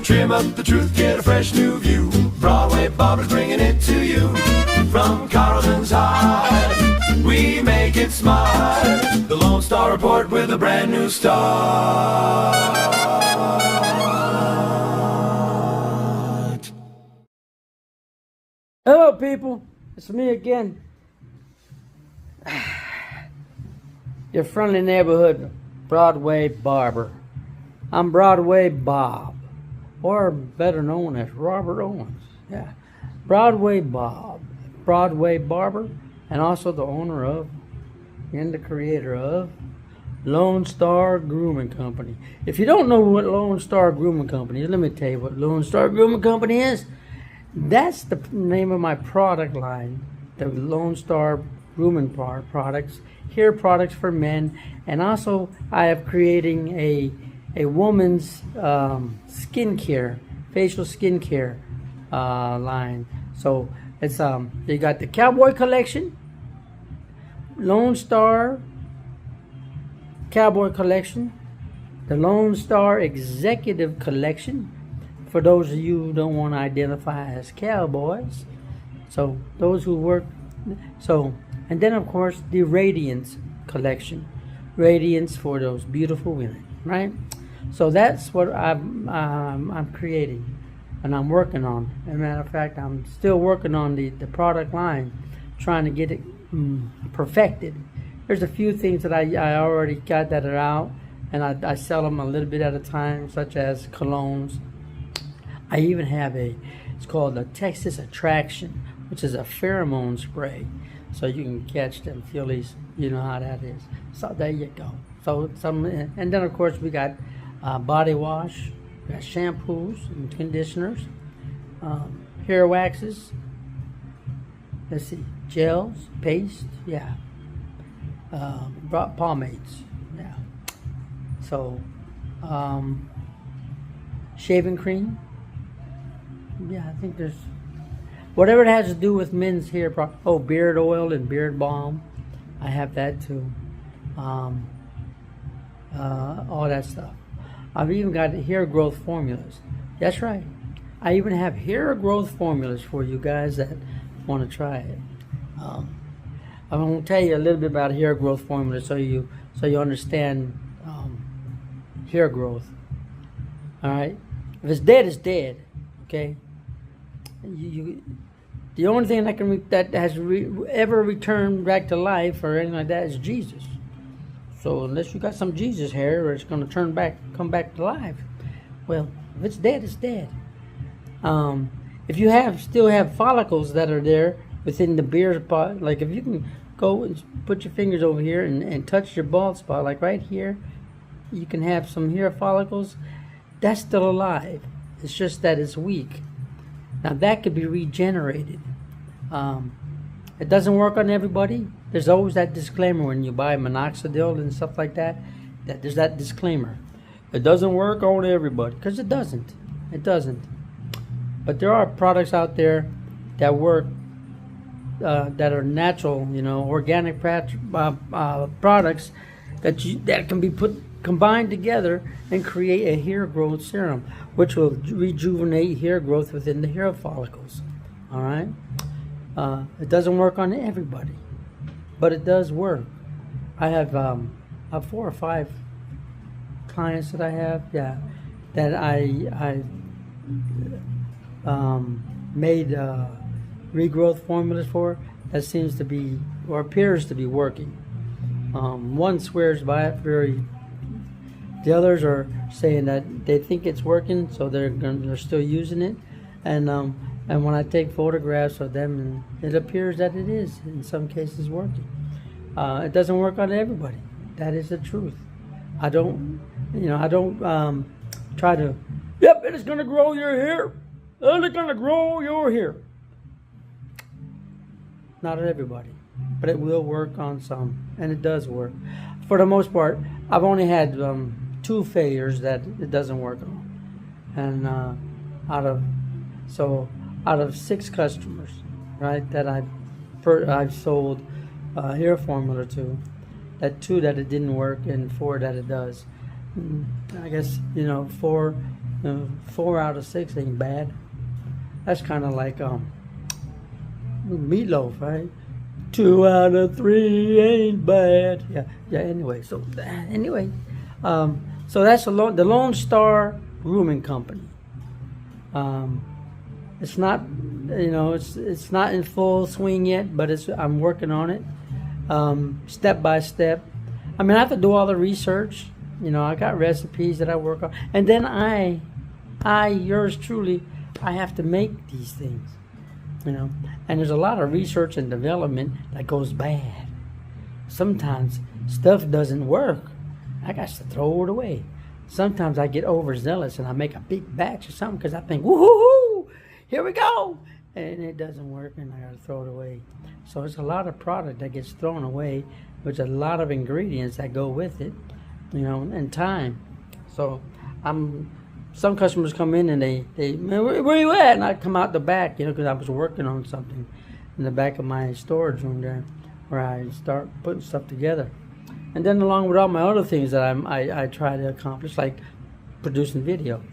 Trim up the truth, get a fresh new view. Broadway Barbers bringing it to you. From Carlton's High, we make it smart. The Lone Star Report with a brand new start. Hello people, it's me again. Your friendly neighborhood Broadway barber. I'm Broadway Bob, or better known as Robert Owens. Yeah, Broadway Bob, Broadway barber, and also the owner of and the creator of Lone Star Grooming Company. If you don't know what Lone Star Grooming Company is, let me tell you what Lone Star Grooming Company is. That's the name of my product line, the Lone Star Grooming products, hair products for men, and also I am creating a woman's skincare, facial skincare line. So it's you got the Cowboy Collection, Lone Star Cowboy Collection, the Lone Star Executive Collection, for those of you who don't want to identify as cowboys. So those who work, and then of course the Radiance Collection, Radiance for those beautiful women, right? So that's what I'm creating, and I'm working on. As a matter of fact, I'm still working on the product line, trying to get it perfected. There's a few things that I already got that are out, and I sell them a little bit at a time, such as colognes. I even have it's called the Texas Attraction, which is a pheromone spray, so you can catch them, feel these, you know how that is. So there you go. So and then of course we got body wash, we got shampoos and conditioners, hair waxes, let's see, gels, paste, yeah, pomades, yeah. So shaving cream, yeah, I think there's whatever it has to do with men's hair. Beard oil and beard balm, I have that too. All that stuff. I've even got hair growth formulas. That's right. I even have hair growth formulas for you guys that want to try it. I'm going to tell you a little bit about hair growth formulas so you understand hair growth. All right. If it's dead, it's dead. Okay. The only thing that has ever returned back to life or anything like that is Jesus. So unless you got some Jesus hair, or it's going to come back to life. Well, if it's dead, it's dead. If you still have follicles that are there within the beard spot, like if you can go and put your fingers over here and touch your bald spot, like right here, you can have some hair follicles. That's still alive. It's just that it's weak. Now that could be regenerated. It doesn't work on everybody. There's always that disclaimer when you buy minoxidil and stuff like that. That there's that disclaimer. It doesn't work on everybody, because it doesn't. It doesn't. But there are products out there that work, that are natural, organic products that can be combined together and create a hair growth serum, which will rejuvenate hair growth within the hair follicles. All right. It doesn't work on everybody, but it does work. I have 4 or 5 clients that I have, yeah, that I made regrowth formulas for, that seems to be, or appears to be, working. One swears by it the others are saying that they think it's working, so they're still using it, and when I take photographs of them, it appears that it is in some cases working. It doesn't work on everybody. That is the truth. I don't try to, yep, it is going to grow your hair. It's going to grow your hair. Not on everybody, but it will work on some, and it does work. For the most part, I've only had 2 failures that it doesn't work on, and out of 6 customers, right, that I've sold hair formula to, that 2 that it didn't work and 4 that it does. I guess 4 4 out of 6 ain't bad. That's kind of like meatloaf, right? 2 out of 3 ain't bad. Yeah. Anyway, so so that's the Lone Star Grooming Company. It's not, it's not in full swing yet, but I'm working on it, step by step. I mean, I have to do all the research. I got recipes that I work on, and then yours truly, I have to make these things. And there's a lot of research and development that goes bad. Sometimes stuff doesn't work. I got to throw it away. Sometimes I get overzealous and I make a big batch or something because I think, woohoo, here we go. And it doesn't work and I got to throw it away. So it's a lot of product that gets thrown away, with a lot of ingredients that go with it, and time. So some customers come in and they man, where you at? And I come out the back, because I was working on something in the back of my storage room there, where I start putting stuff together. And then along with all my other things that I try to accomplish, like producing videos,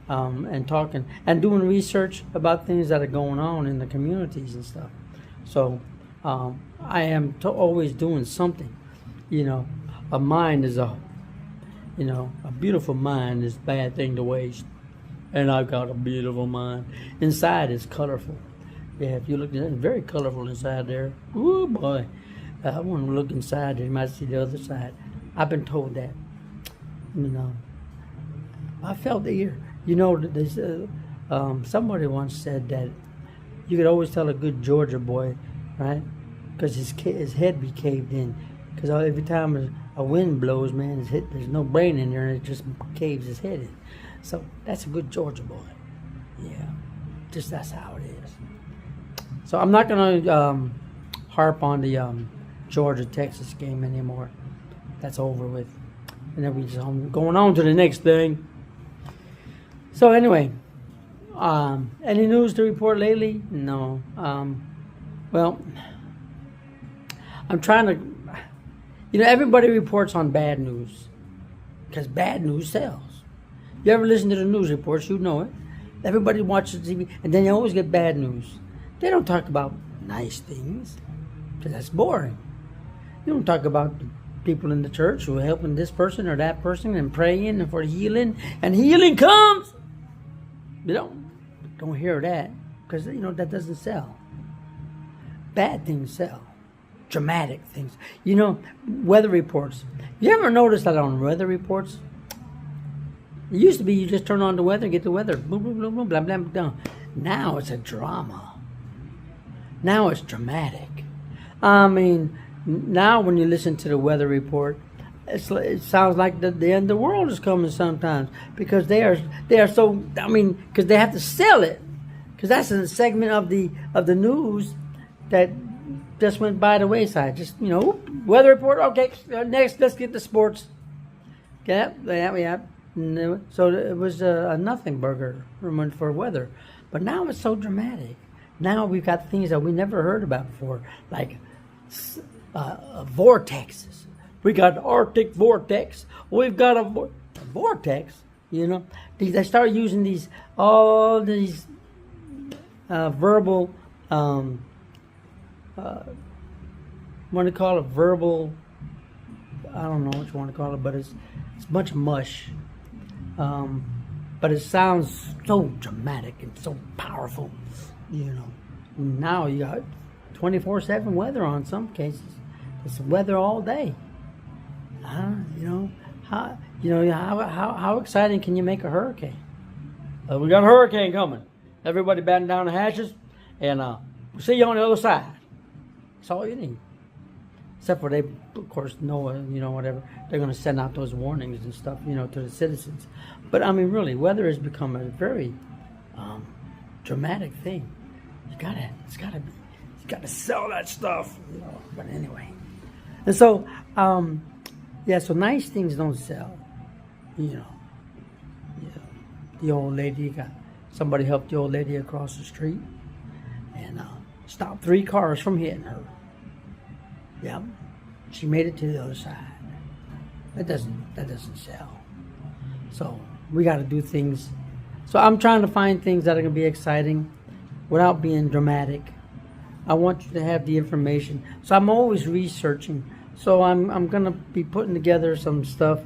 and talking and doing research about things that are going on in the communities and stuff. So I am always doing something. A mind is a beautiful mind is a bad thing to waste. And I've got a beautiful mind. Inside is colorful. Yeah, if you look at it, it's very colorful inside there. Ooh, boy. I want to look inside there. You might see the other side. I've been told that. I felt the ear. Somebody once said that you could always tell a good Georgia boy, right? Because his head be caved in. Because every time a wind blows, man, there's no brain in there, and it just caves his head in. So that's a good Georgia boy. Yeah, just that's how it is. So I'm not gonna harp on the Georgia-Texas game anymore. That's over with. And then we just going on to the next thing. So anyway, any news to report lately? No. Well, I'm trying to, everybody reports on bad news because bad news sells. You ever listen to the news reports, you know it. Everybody watches TV, and then you always get bad news. They don't talk about nice things because that's boring. You don't talk about the people in the church who are helping this person or that person and praying and for healing, and healing comes. You don't hear that because that doesn't sell. Bad things sell. Dramatic things. Weather reports. You ever notice that on weather reports? It used to be you just turn on the weather and get the weather. Boom, boom, boom, boom, blah, blah, blah. Now it's a drama. Now it's dramatic. I mean, now when you listen to the weather report, it sounds like the end of the world is coming sometimes because they are so. Because they have to sell it, because that's a segment of the news that just went by the wayside. Just weather report. Okay, next let's get the sports. Yeah. So it was a nothing burger for weather, but now it's so dramatic. Now we've got things that we never heard about before, like vortexes. We got Arctic vortex. We've got a vortex. They start using all these verbal. What do you call it? Verbal. I don't know what you want to call it, but it's a bunch of mush. But it sounds so dramatic and so powerful. Now you got 24/7 weather on some cases. It's weather all day. How exciting can you make a hurricane? We got a hurricane coming. Everybody batten down the hatches, and we'll see you on the other side. That's all you need. Except for they, of course, know, whatever. They're going to send out those warnings and stuff, to the citizens. But, really, weather has become a very dramatic thing. It's got to sell that stuff. But anyway. And so, so nice things don't sell. The old lady somebody helped the old lady across the street and stopped 3 cars from hitting her. Yeah, she made it to the other side. That doesn't sell. So we got to do things. So I'm trying to find things that are going to be exciting without being dramatic. I want you to have the information. So I'm always researching. So I'm going to be putting together some stuff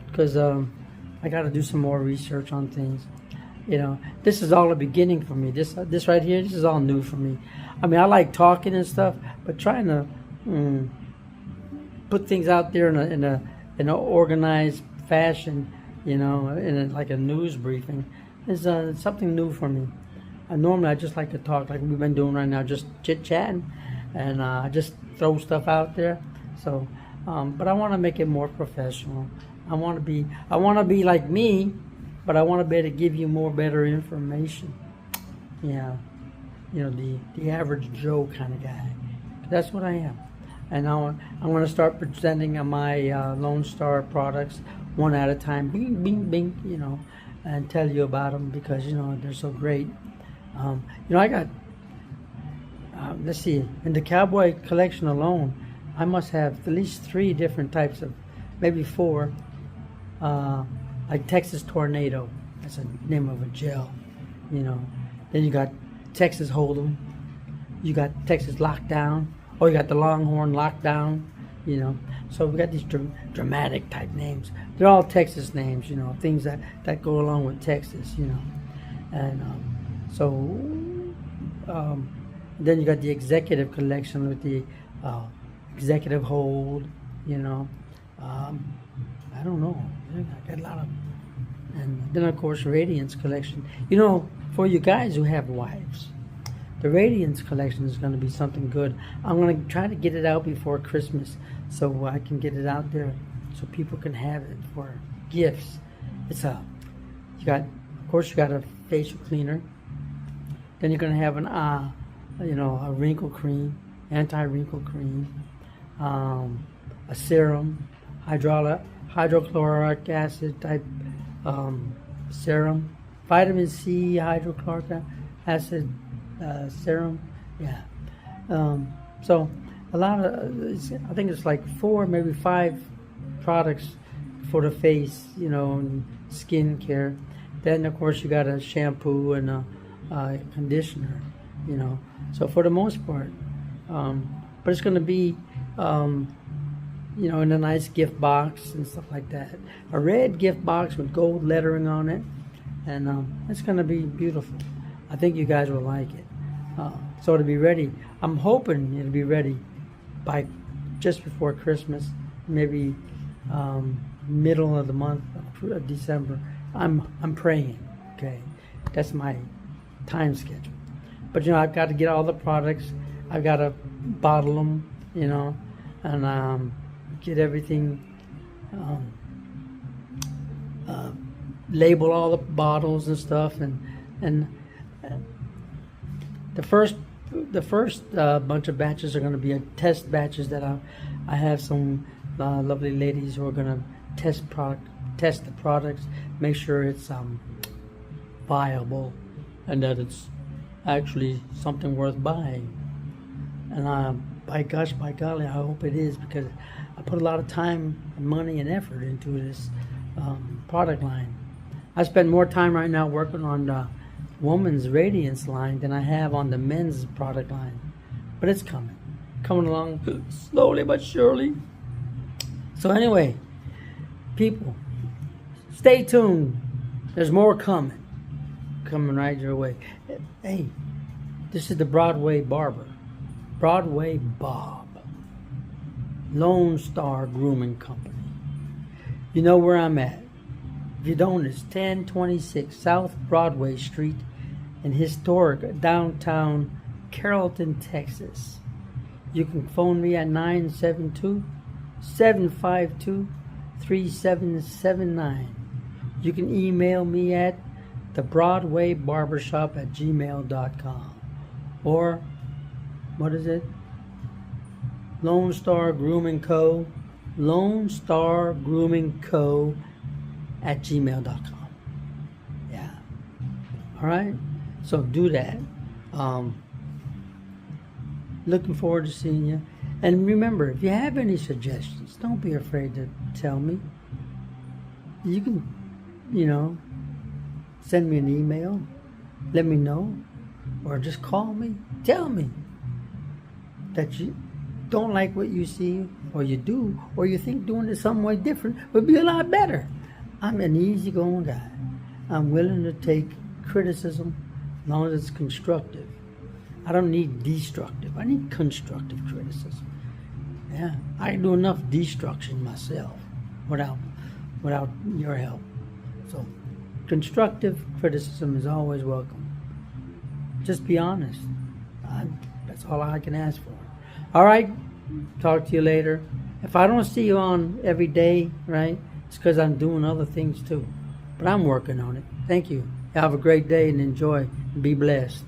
because I got to do some more research on things. You know, this is all the beginning for me. This right here, this is all new for me. I mean, I like talking and stuff, but trying to put things out there in a organized fashion, you know, like a news briefing, is something new for me. Normally, I just like to talk like we've been doing right now, just chit chatting, and just throw stuff out there. So, but I want to make it more professional. I want to be like me, but I want to be able to give you more better information. Yeah, you know, the average Joe kind of guy. That's what I am. And now I'm going to start presenting my Lone Star products one at a time, bing, bing, bing, you know, and tell you about them because, you know, they're so great. You know, I got, let's see, in the cowboy collection alone, I must have at least 3 different types of, maybe 4, like Texas Tornado. That's the name of a gel, you know. Then you got Texas Hold'em. You got Texas Lockdown. Oh, you got the Longhorn Lockdown, you know. So we got these dramatic type names. They're all Texas names, you know, things that go along with Texas, you know. And then you got the executive collection with the executive hold, you know. I don't know. I got a lot of, and then of course Radiance collection. You know, for you guys who have wives, the Radiance collection is going to be something good. I'm going to try to get it out before Christmas so I can get it out there so people can have it for gifts. It's you got, of course, you got a facial cleaner. Then you're going to have you know, a wrinkle cream, anti-wrinkle cream, a serum, hydrochloric acid type serum, vitamin C, hydrochloric acid serum, yeah. So a lot of, I think it's like 4, maybe 5 products for the face, you know, and skin care. Then of course you got a shampoo and a conditioner, you know. So for the most part, but it's going to be, you know, in a nice gift box and stuff like that. A red gift box with gold lettering on it, and it's going to be beautiful. I think you guys will like it. So it'll be ready. I'm hoping it'll be ready by just before Christmas, maybe middle of the month of December. I'm praying. Okay, that's my time schedule. But you know, I've got to get all the products. I've got to bottle them, you know, and get everything. Label all the bottles and stuff, and the first bunch of batches are going to be test batches that I have some lovely ladies who are going to test the products, make sure it's viable and that it's actually something worth buying. And by golly, I hope it is, because I put a lot of time, money, and effort into this product line. I spend more time right now working on the woman's Radiance line than I have on the men's product line. But it's coming along slowly but surely. So anyway, people, stay tuned. There's more coming right your way. Hey, this is the Broadway Barber, Broadway Bob, Lone Star Grooming Company. You know where I'm at. If you don't, it's 1026 South Broadway Street in historic downtown Carrollton, Texas. You can phone me at 972-752-3779. You can email me at thebroadwaybarbershop@gmail.com. Or, what is it? Lone Star Grooming Co. Lone Star Grooming Co. @gmail.com. Yeah. All right. So do that. Looking forward to seeing you. And remember, if you have any suggestions, don't be afraid to tell me. you can, send me an email, let me know, or just call me. Tell me that you don't like what you see, or you do, or you think doing it some way different would be a lot better. I'm an easygoing guy. I'm willing to take criticism as long as it's constructive. I don't need destructive. I need constructive criticism. Yeah, I can do enough destruction myself without your help. So, constructive criticism is always welcome. Just be honest. That's all I can ask for. All right, talk to you later. If I don't see you on every day, right, it's because I'm doing other things too. But I'm working on it. Thank you. Have a great day and enjoy. Be blessed.